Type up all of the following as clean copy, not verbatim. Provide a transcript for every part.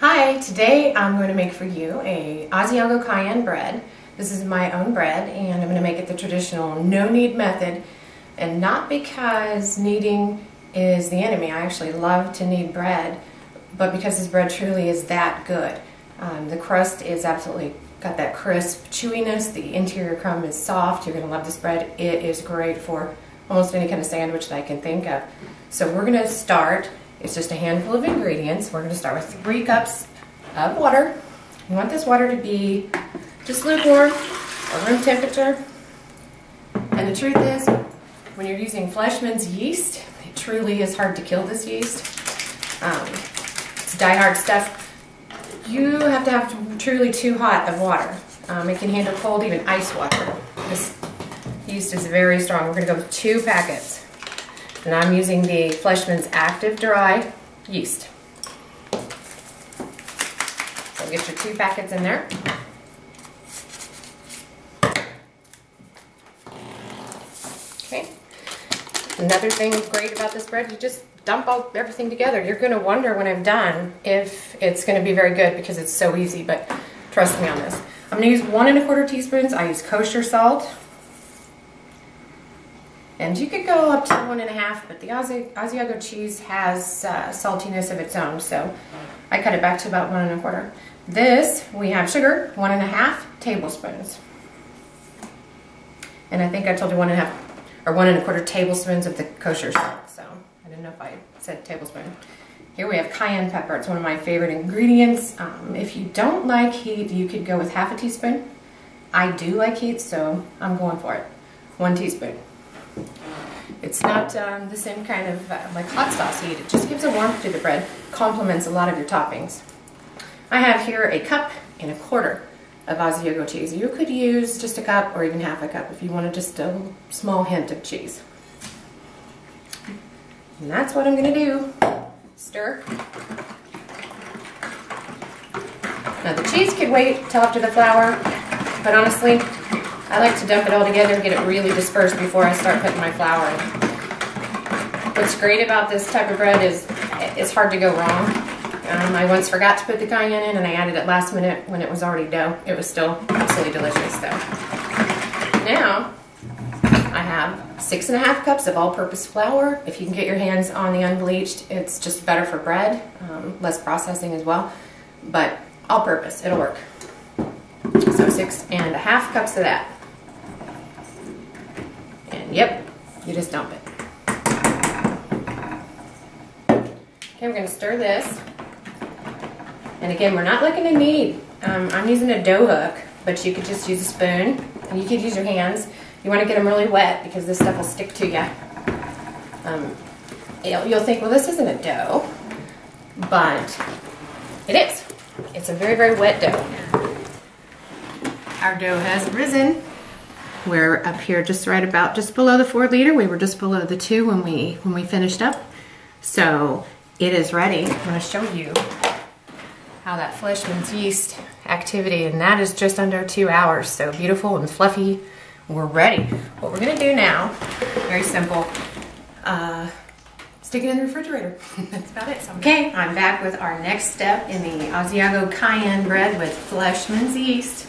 Hi, today I'm going to make for you a Asiago cayenne bread. This is my own bread and I'm going to make it the traditional no knead method, and not because kneading is the enemy. I actually love to knead bread, but because this bread truly is that good. The crust is absolutely got that crisp chewiness, the interior crumb is soft. You're going to love this bread. It is great for almost any kind of sandwich that I can think of. So we're going to start. It's just a handful of ingredients. We're going to start with 3 cups of water. You want this water to be just lukewarm or room temperature. And the truth is, when you're using Fleischmann's yeast, it truly is hard to kill this yeast. It's die-hard stuff. You have to have truly too hot of water. It can handle cold, even ice water. This yeast is very strong. We're going to go with 2 packets. And I'm using the Fleischmann's Active Dry yeast. So get your 2 packets in there. Okay. Another thing great about this bread, you just dump everything together. You're going to wonder when I'm done if it's going to be very good because it's so easy, but trust me on this. I'm going to use 1 1/4 teaspoons. I use kosher salt. And you could go up to 1 1/2, but the Asiago cheese has saltiness of its own, so I cut it back to about 1 1/4. This, we have sugar, 1 1/2 tablespoons. And I think I told you 1 1/2 or 1 1/4 tablespoons of the kosher salt, so I didn't know if I said tablespoon. Here we have cayenne pepper. It's one of my favorite ingredients. If you don't like heat, you could go with 1/2 teaspoon. I do like heat, so I'm going for it. 1 teaspoon. It's not the same kind of like hot sauce heat. It just gives a warmth to the bread, complements a lot of your toppings. I have here 1 1/4 cups of Asiago cheese. You could use just 1 cup or even 1/2 cup if you wanted just a small hint of cheese. And that's what I'm going to do. Stir. Now the cheese could wait till after the flour, but honestly, I like to dump it all together and get it really dispersed before I start putting my flour in. What's great about this type of bread is it's hard to go wrong. I once forgot to put the cayenne in and I added it last minute when it was already dough. It was still absolutely delicious though. Now, I have 6 1/2 cups of all-purpose flour. If you can get your hands on the unbleached, it's just better for bread, less processing as well, but all-purpose, it'll work. So 6 1/2 cups of that. And yep, you just dump it. Okay, we're going to stir this. And again, we're not looking to knead. I'm using a dough hook, but you could just use a spoon. And you could use your hands. You want to get them really wet because this stuff will stick to you. You'll think, well, this isn't a dough, but it is. It's a very, very wet dough. Our dough has risen. We're up here just below the 4 liter. We were just below the 2 when we finished up. So it is ready. I'm going to show you how that Fleischmann's yeast activity, and that is just under 2 hours. So beautiful and fluffy. We're ready. What we're going to do now, very simple, stick it in the refrigerator. That's about it. So, okay, I'm back with our next step in the Asiago cayenne bread with Fleischmann's yeast.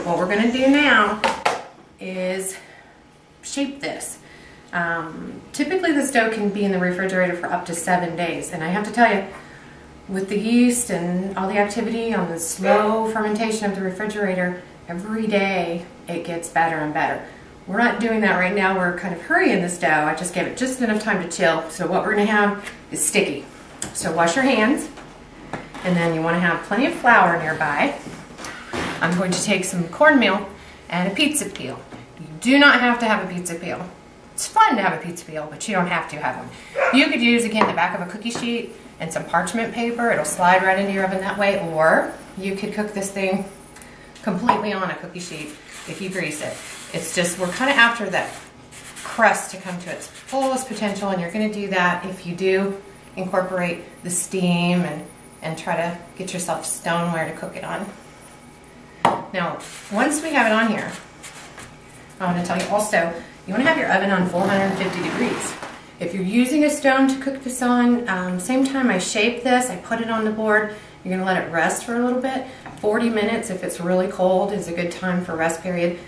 What we're going to do now is shape this. Typically this dough can be in the refrigerator for up to 7 days, and I have to tell you, with the yeast and all the activity on the slow fermentation of the refrigerator, every day it gets better and better. We're not doing that right now. We're kind of hurrying this dough. I just gave it just enough time to chill. So what we're going to have is sticky. So wash your hands, and then you want to have plenty of flour nearby. I'm going to take some cornmeal and a pizza peel. You do not have to have a pizza peel. It's fun to have a pizza peel, but you don't have to have one. You could use, again, the back of a cookie sheet and some parchment paper. It'll slide right into your oven that way, or you could cook this thing completely on a cookie sheet if you grease it. It's just, we're kind of after that crust to come to its fullest potential, and you're going to do that if you do incorporate the steam and try to get yourself stoneware to cook it on. Now, once we have it on here, I want to tell you also, you want to have your oven on 450 degrees. If you're using a stone to cook this on, same time I shape this, I put it on the board, You're gonna let it rest for a little bit. 40 minutes if it's really cold is a good time for rest period.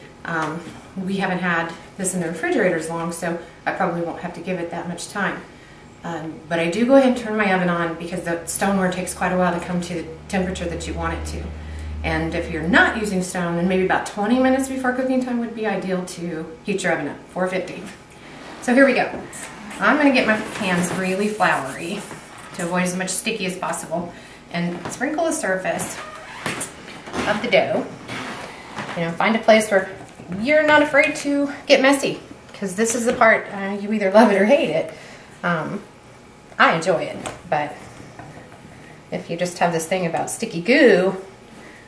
We haven't had this in the refrigerator as long, so I probably won't have to give it that much time. But I do go ahead and turn my oven on because the stoneware takes quite a while to come to the temperature that you want it to. And if you're not using stone, then maybe about 20 minutes before cooking time would be ideal to heat your oven up, 450. So here we go. I'm gonna get my hands really floury to avoid as much sticky as possible and sprinkle the surface of the dough. You know, find a place where you're not afraid to get messy, because this is the part you either love it or hate it. I enjoy it, but if you just have this thing about sticky goo,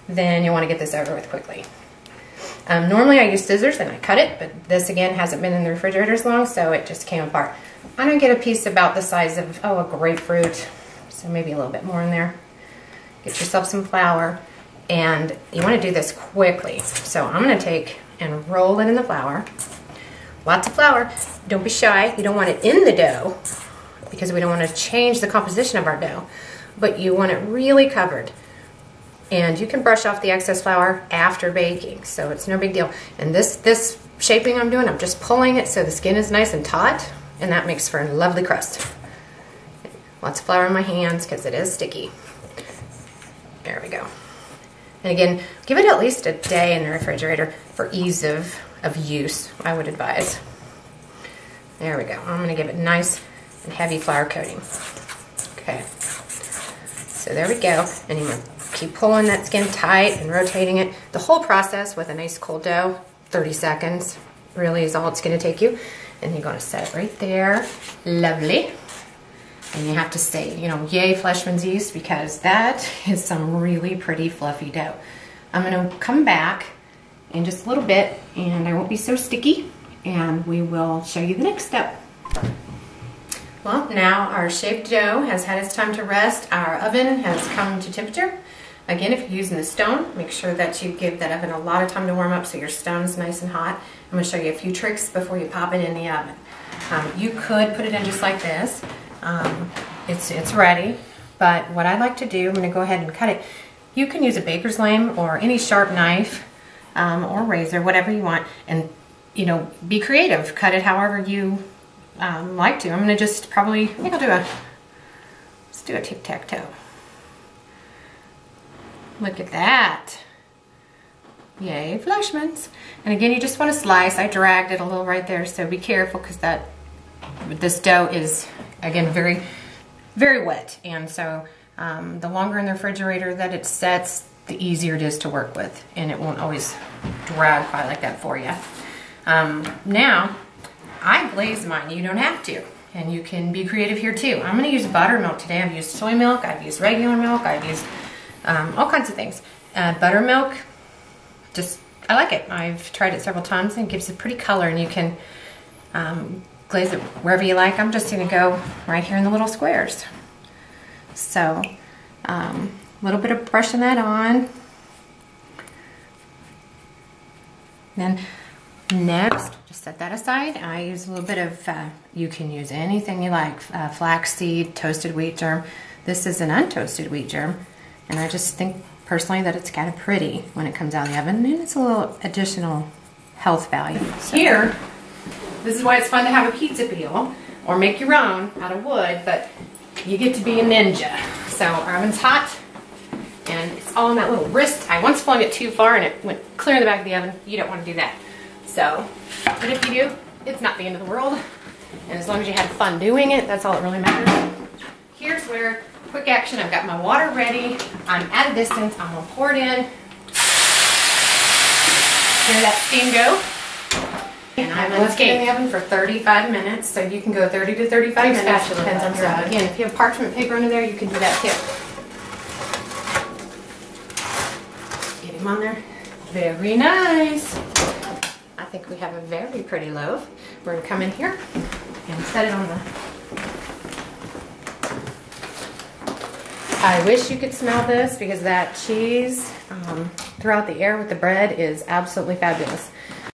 then you want to get this over with quickly. Normally I use scissors and I cut it, but this again hasn't been in the refrigerator as long, so it just came apart. I'm gonna get a piece about the size of, a grapefruit, so maybe a little bit more in there. Get yourself some flour, and you want to do this quickly. So I'm going to take and roll it in the flour. Lots of flour. Don't be shy. You don't want it in the dough because we don't want to change the composition of our dough, but you want it really covered. And you can brush off the excess flour after baking, so it's no big deal. And this shaping I'm doing, I'm just pulling it so the skin is nice and taut, and that makes for a lovely crust. Lots of flour in my hands because it is sticky. There we go. And again, give it at least a day in the refrigerator for ease of use, I would advise. There we go. I'm going to give it nice and heavy flour coating. Okay. So there we go. And you're going to keep pulling that skin tight and rotating it. The whole process with a nice cold dough, 30 seconds really is all it's going to take you. And you're going to set it right there. Lovely. And you have to say, you know, yay Fleischmann's yeast, because that is some really pretty fluffy dough. I'm going to come back in just a little bit, and I won't be so sticky, and we will show you the next step. Well, now our shaped dough has had its time to rest. Our oven has come to temperature. Again, if you're using the stone, make sure that you give that oven a lot of time to warm up so your stone's nice and hot. I'm going to show you a few tricks before you pop it in the oven. You could put it in just like this. It's ready, but what I like to do, I'm going to go ahead and cut it. You can use a baker's lame or any sharp knife or razor, whatever you want, and you know, be creative. Cut it however you like to. I'm going to just probably, I think let's do a tic-tac-toe. Look at that. Yay, Fleischmann's. And again, you just want to slice. I dragged it a little right there, so be careful because this dough is, again, very, very wet. And so the longer in the refrigerator that it sets, the easier it is to work with. And it won't always drag quite like that for you. Now, I glaze mine. You don't have to. And you can be creative here too. I'm going to use buttermilk today. I've used soy milk. I've used regular milk. I've used all kinds of things. Buttermilk, I like it. I've tried it several times and it gives a pretty color, and you can glaze it wherever you like. I'm just going to go right here in the little squares. So, a little bit of brushing that on. Then next, just set that aside. I use a little bit of, you can use anything you like, flaxseed, toasted wheat germ. This is an untoasted wheat germ, and I just think personally that it's kind of pretty when it comes out of the oven, and it's a little additional health value. So here, this is why it's fun to have a pizza peel or make your own out of wood, but you get to be a ninja. So our oven's hot, and it's all in that little wrist. I once flung it too far and it went clear in the back of the oven. You don't want to do that. So, but if you do, it's not the end of the world. And as long as you have fun doing it, that's all that really matters. Here's where, quick action, I've got my water ready. I'm at a distance. I'm going to pour it in. Hear that steam go? And I'm going to get in the oven for 35 minutes. So you can go 30 to 35 minutes. Depends on your oven. Again, if you have parchment paper under there, you can do that too. Get him on there. Very nice. I think we have a very pretty loaf. We're going to come in here and set it on the... I wish you could smell this because that cheese throughout the air with the bread is absolutely fabulous.